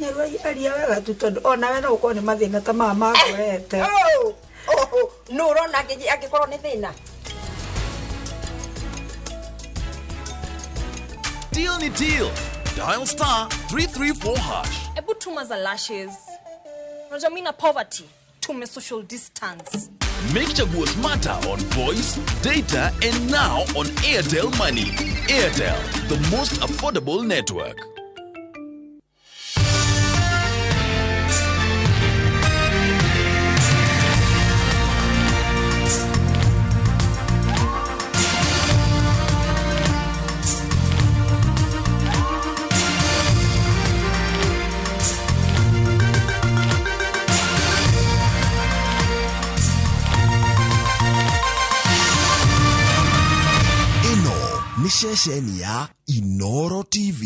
nyarwa aria wega tu tondu ona we no uko ni mathina ta mama ngorete no rona akikorwo ni thina Deal ni deal. Dial star 334 hash. Ebu tuma za lashes. Unajua mimi na poverty. Tume social distance. Make Chaguo smarter on voice, data, and now on Airtel Money. Airtel, the most affordable network. Ni shesheni ya Inoro TV.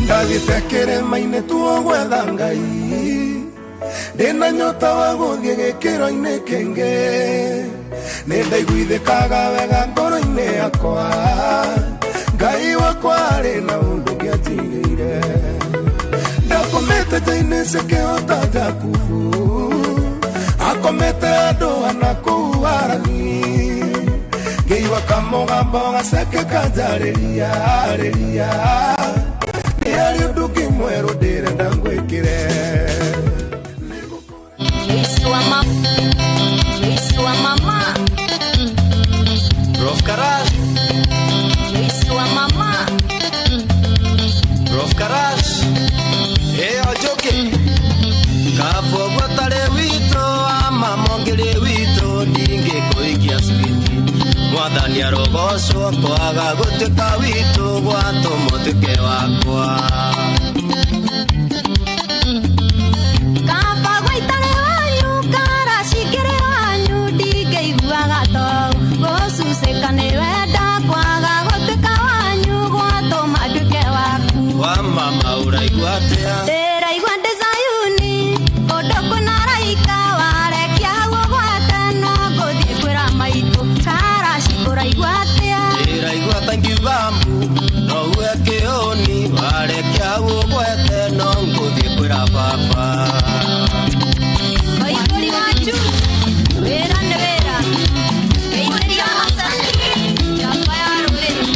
Ndagitekere maine tuo gwetha Ngai ndina nyota wa guthie gikiro-ini kingi nindaiguithikaga wega ngoro-ini yakwa Ngai wakwa ari na undu ngiatigire ndakomete jaine cikihota Jakubu akomete andu ana kuu Harani ngeiwa kamugambo gaceke kanjarĩria Yari uduki mwero dire ndangwikire Yesu wa mama Prof Karash Yesu wa mama Prof Karash ojoke Kafo gwatare wito ama mongere wito Ninge koikia switi Mwathani arogocwo kwaga gũtuĩka witũ gwatũma ũtuĩke wakwa Kaba gwaitare wanyu Karashi ngĩrĩ wanyu ndingĩiguaga to gũcucĩka nĩ wenda kwaga gũtuĩka wanyu gwatũma nduĩke waku Wa mama ũraigua atĩa ndĩraigua ndĩ Zayuni kũndũ kwĩna araika warekia hau ũgwate no ngũthiĩ kwĩra maitũ Karashi ũraigua atĩa ndĩraigua ta ingiuga mbu no uge kĩũni warekia hau ũgwete no ngũthiĩ kwĩra baba Waigũri wanju wĩra nĩ wĩra geithĩria Hasani njamba ya rũrĩrĩ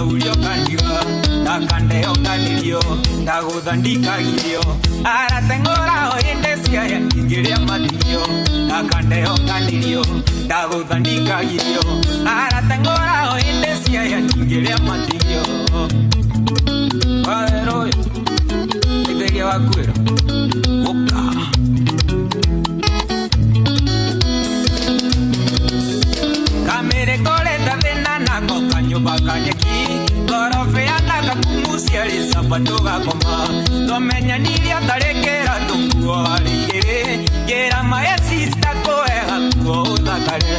Ulio kandiga Nakande onganirio Ndaguthandika girio Ara tengora oindesia ya Ingiria matirio Nakande onganirio Ndaguthandika girio Ara tengora oindesia ya Ingiria matirio Padero Itegia wakwira Oka Kamere koleta vena nako kanyoba kanyeki Korofea naka kumusia lisa patoga koma Tomenya niria tarekera tunguo harigere Gera maesi stakoega kuo udakare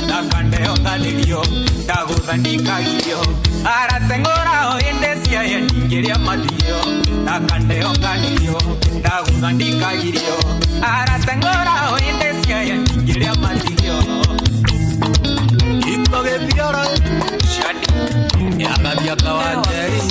Nakande onganirio, ndaguthandika girio Ara tengora oindesia ya Ingiria matirio Nakande onganirio, ndaguthandika girio Ara tengora oindesia ya Ingiria matirio Itoge piora Shadi Yagabia kawanderi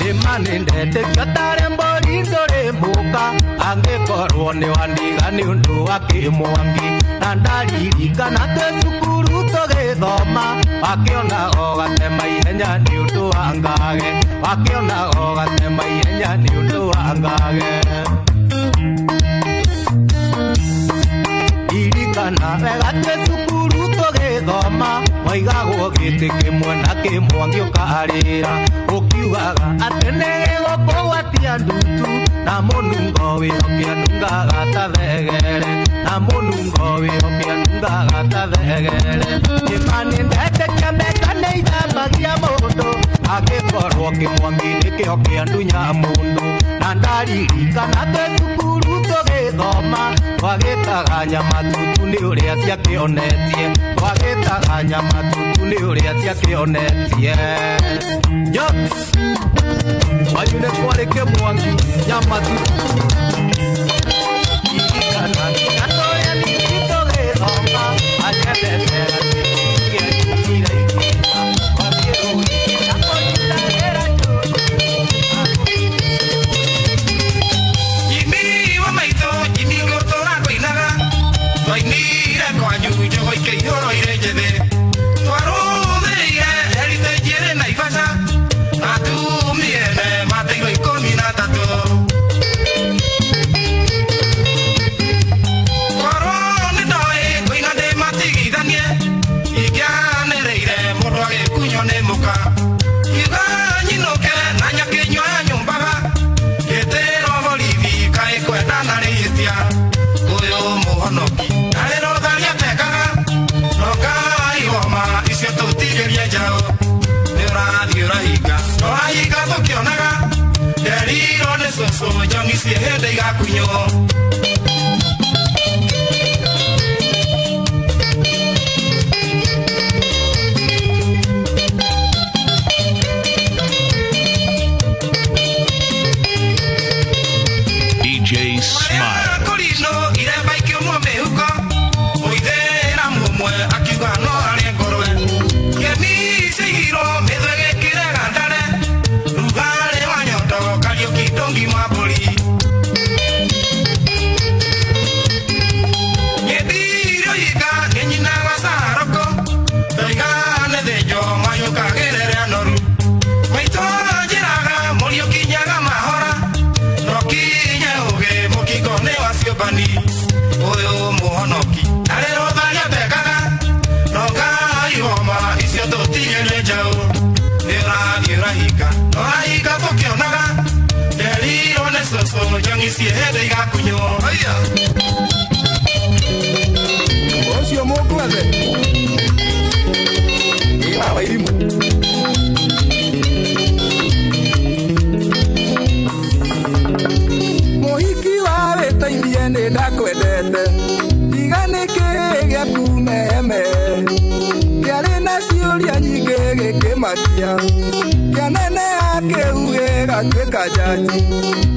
Imani ndete katare mbori dore muka Angekorwo ni wandiga ni undu wake mwangi Nandaririka na tesukuru tugithoma Wakiona ogatema ihenya ni undu wangage Wakiona ogatema ihenya ni undu wangage Irikana wegate sukuru tugithoma Waigagwo giti kimwe na kimwe ngiokarira Ukiugaga atene gukugwatia ndutu Na munungo wihokia nungaga tathegere Na munungo wihokia nungaga tathegere Imani ndete kiameka ne ithambagia mundu Agikorwo kimwangi nikihokia ndunya mundu Na ndaririkana te sukuru tugithoma Twagitaga nyama tutu ni uria ciakionetie Twagitaga nyama tutu ni uria ciakionetie Yops Wanyune kwareke mwangi nyama tutu Ikana Katoya ni tugithoma Ajebetera Kia ikira Wakiru Nakonyita era Jimmy wa maito Jimmy gotora koinaga Twainire kwanyu jogo ikeihoro irenjethe Twaruthire erite jere na ibasa Atumiene mateiro 13 Twarone noe koinade matigithanie Ikianereire mundu agikunyone muka Kiuga nyinoke na nyakinyo ya nyumbaga Gitero borithi kae kwendana ritia Uyu muhonoki Narero tharia tekaga Nokai homa icio tutigerie njao Niũrathiĩ ũrahinga Ũrahinga tũkĩonaga Nderirwo nĩ cũcũ njomi ciĩ hĩndĩ igakunywo DJ Smile. Kurino iremba ikiumwo mĩhuko Mũithĩra mũmwe akiuga no arĩ ngũrwe Ngemi cigirwo mĩthwe gĩkĩre gandare Rugarĩ wa nyondo Kariũki ndũngi mwa mbũri Ngĩthirio yika nĩ nyina wa Saroko Ndoiga nĩ thĩnjo mayũkagĩrĩre noru Maitũ njĩraga Mũriũki nyaga mahora Nokinye ũgĩ mũkingo nĩ wa ciũmbani Ũyũ mũhonoki Narĩro tharia tekaga Nongai homa icio tũtigĩre njaũ Nĩũrathiĩ ũrahinga Ũrahinga tũkĩonaga Nderirwo nĩ cũcũ njomi ciĩ hĩndĩ igakunywo Ũcio mũngwethe Ĩra wa irimũ Mũhiki wa wĩtainie nĩ ndakwendete Iga nĩkĩ gĩaku meheme Kĩarĩ na ciũria nyingĩ gĩkĩmakia Kĩaneneha kĩu gĩgatuĩka jaji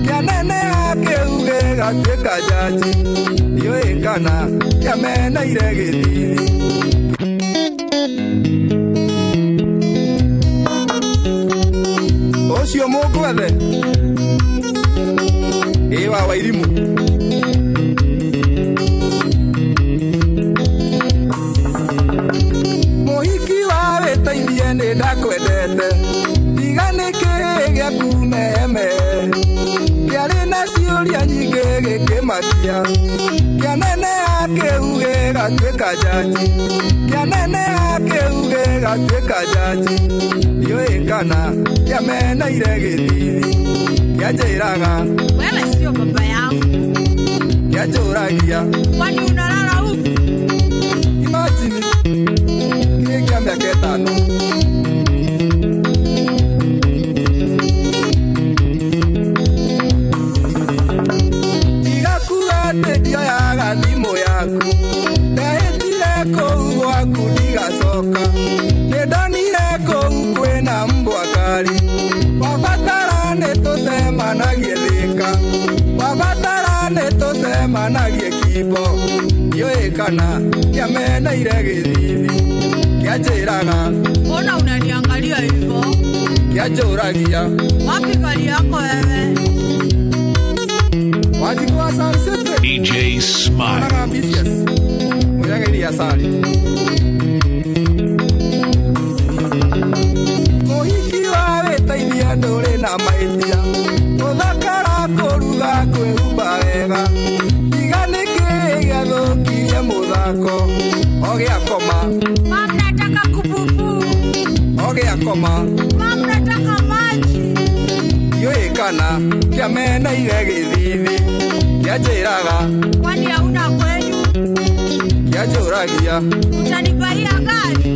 Kĩaneneha kĩu gĩgatuĩka jaji Ndiũĩ kana kĩameneire gĩthiri Ũcio mũngwethe Ĩwa wa irimũ Mũhiki wa nĩ ndakwendete tiganĩke gĩaku meme kĩarĩ na ciũria nyingĩ gĩkĩmakia kĩanene akĩu gĩgatuĩka jaji kĩanene akĩu gĩgatuĩka jaji ndiũĩ kana kĩameneire gĩthithi kĩanjĩraga wewe sio baba yangu kĩanjũragia kwani unalala huku imagine kĩa mĩaka 5 ndioyaga thimũ yaku ndahĩtire kũu gwaku ndigacoka nĩndonire kũu kwĩna mbwakari wabatara nĩtũcemanagie Thĩka wabatara nĩtũcemanagie Kimbo ndiũĩ kana kĩameneire gĩthithi kĩanjĩraga mbona unaniangalia hivyo kĩanjũragia wapi gari yako wewe wajikuwa sunset DJ Smile. Muyageria sali Mohiki wa wetaithia ndũrĩ na mahĩtia ũthakara kũruga kwĩhumba wega tiganĩkĩ gĩathũkirie mũthako ogĩakoma mnataka kupupu ogĩakoma mnataka maji ndiũĩ kana kĩameneire gĩthithi kĩanjĩraga kwani hauna kwenyu kĩanjũragia utanibaia gari